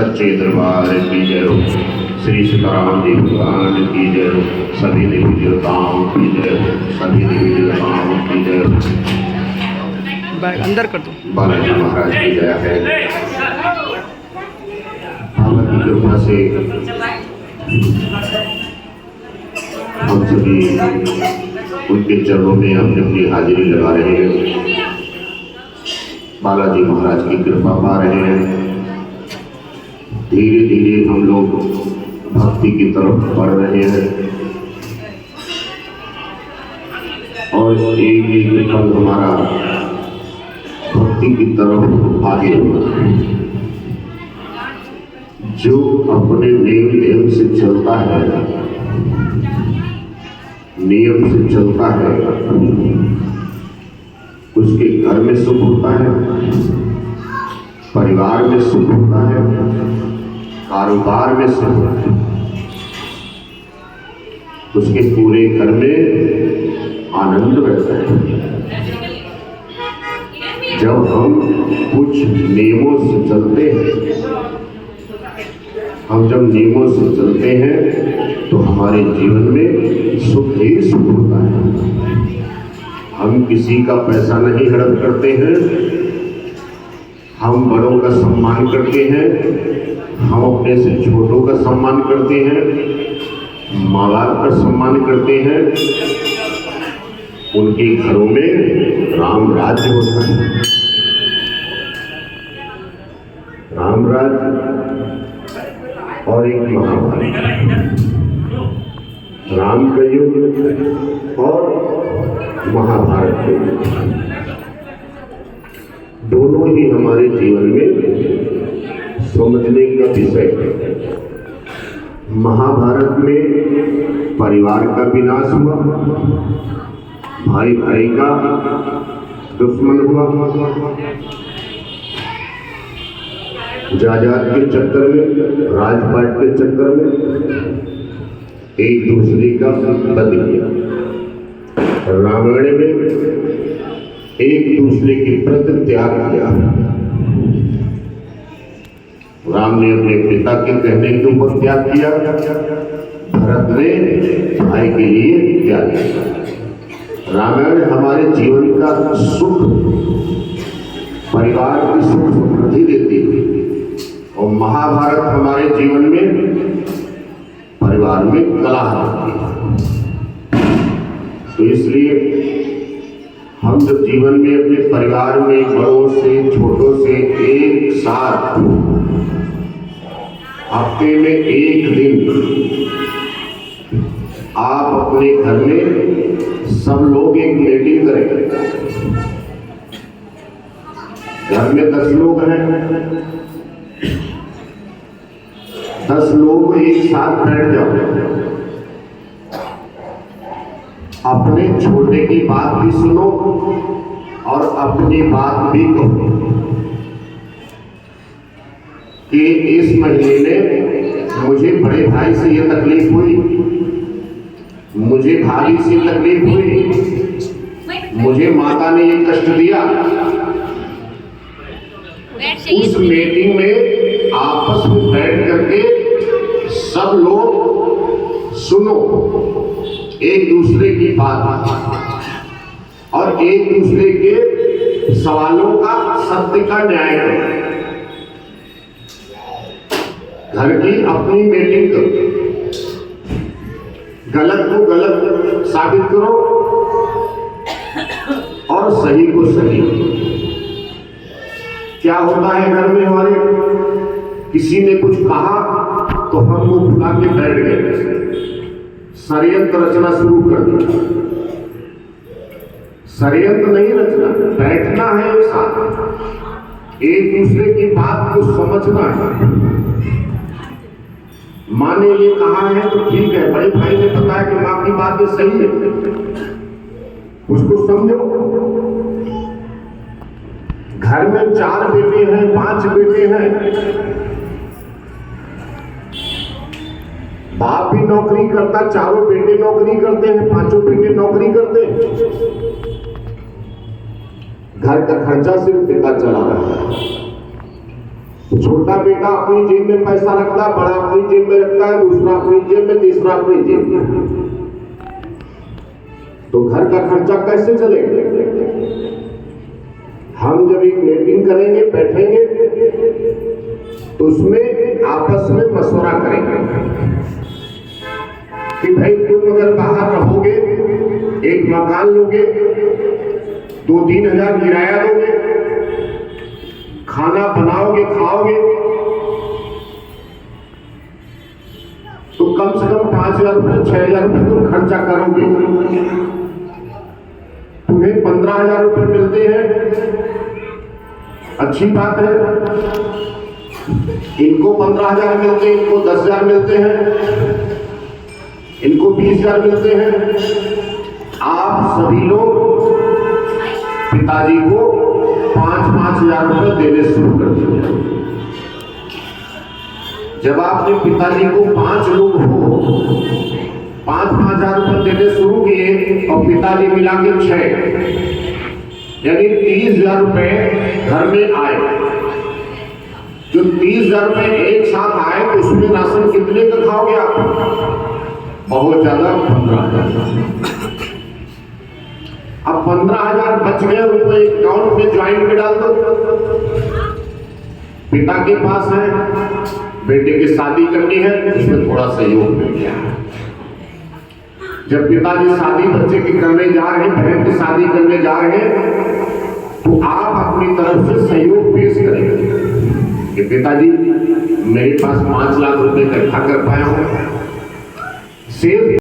सच्चे दरबार की जय हो। श्री सीताराम जी भगवान की जय हो। सभी देवी देवताओं की जय हो। सभी देवी देवताओं की जय हो। बैग अंदर कर दो। बालाजी महाराज की जय है। बाबा की कृपा से हम सभी उनके चरणों में अपनी अपनी हाजिरी लगा रहे हैं। बालाजी महाराज की कृपा पा रहे हैं। धीरे धीरे हम लोग भक्ति की तरफ बढ़ रहे हैं और एक एक पल हमारा भक्ति की तरफ आगे होगा। जो अपने नियम से चलता है, नियम से चलता है, उसके घर में सुख होता है, परिवार में सुख होता है, कारोबार में सुख होता है, उसके पूरे घर में आनंद रहता है। जब हम कुछ नियमों से चलते हैं, हम जब नियमों से चलते हैं तो हमारे जीवन में सुख ही सुख होता है। हम किसी का पैसा नहीं हड़प करते हैं, हम बड़ों का सम्मान करते हैं, हम अपने से छोटों का सम्मान करते हैं, माँ बाप का सम्मान करते हैं। उनके घरों में राम राज्य होता है। राम राज्य और एक महाभारत, राम का युग और महाभारत का युग, दोनों ही हमारे जीवन में समझने का विषय है। महाभारत में परिवार का विनाश हुआ, भाई भाई का दुश्मन हुआ, जायदाद के चक्कर में, राजपाट के चक्कर में एक दूसरे का वध किया। रामायण में एक दूसरे के प्रति त्याग किया। राम ने अपने पिता के कहने के ऊपर त्याग किया, भरत ने भाई के लिए त्याग किया। रामायण हमारे जीवन का सुख, परिवार की सुख समृद्धि देती है और महाभारत हमारे जीवन में परिवार में कलह आती है। तो इसलिए हम जब जीवन में अपने परिवार में बड़ों से छोटों से एक साथ हफ्ते में एक दिन आप अपने घर में सब लोग एक मीटिंग करें। घर में 10 लोग हैं, 10 लोग एक साथ बैठ जाओ, अपने छोटे की बात भी सुनो और अपनी बात भी कहो कि इस महीने में मुझे बड़े भाई से ये तकलीफ हुई, मुझे भाभी से तकलीफ हुई, मुझे माता ने ये कष्ट दिया। उस मीटिंग में आपस में बैठ करके सब लोग सुनो एक दूसरे की बात और एक दूसरे के सवालों का सत्य का न्याय करो। घर की अपनी मीटिंग करो, गलत को गलत साबित करो और सही को सही। क्या होता है घर में हमारे, किसी ने कुछ कहा तो हम वो भुला के बैठ गए, षड्यंत्र रचना शुरू कर दिया। षड्यंत्र नहीं रचना, बैठना है एक साथ, एक दूसरे की बात को समझना है। माँ ने ये कहा है तो ठीक है, बड़े भाई ने बताया कि माँ की बात सही है, उसको समझो। घर में 4 बेटे हैं, 5 बेटे हैं, बाप भी नौकरी करता, चारों बेटे नौकरी करते हैं, 5 बेटे नौकरी करते हैं, घर का खर्चा सिर्फ पिता चला रहा है। छोटा बेटा अपनी जेब में पैसा रखता है, बड़ा अपनी जेब में रखता है, दूसरा अपनी जेब में, तीसरा अपनी जेब में। तो घर का खर्चा कैसे चलेगा? हम जब एक मीटिंग करेंगे, बैठेंगे, तो उसमें आपस में मशवरा करेंगे कि भाई तुम अगर बाहर रहोगे, एक मकान लोगे, 2-3 हजार किराया दोगे, खाना बनाओगे, खाओगे, तो कम से कम 5,000 रुपये, 6,000 रुपये तुम खर्चा करोगे। तुम्हें 15,000 रुपये मिलते हैं, अच्छी बात है। इनको 15,000 मिलते हैं, इनको 10,000 मिलते हैं, इनको 20,000 मिलते हैं। आप सभी लोग पिताजी को 5,000 रुपये देने शुरू कर दीजिए। जब आपने पिताजी को 5 लोग हो 5,000 रुपये देने शुरू किए और पिताजी मिला के 6, यानी 30,000 रुपये घर में आए। जो 30,000 रुपये एक साथ आए तो उसमें राशन कितने का खाओगे आप? बहुत ज्यादा, 15,000। अब 15,000 बच गए, उनको एक अकाउंट में ज्वाइंट में डाल दो। पिता के पास है, बेटे की शादी करनी है, उसमें थोड़ा सहयोग मिल गया। जब पिताजी शादी बच्चे की करने जा रहे हैं, बहन की शादी करने जा रहे हैं, तो आप अपनी तरफ से सहयोग पेश करेंगे कि पिताजी मेरे पास 5 लाख रुपए इकट्ठा कर पाया हूं, सिर्फ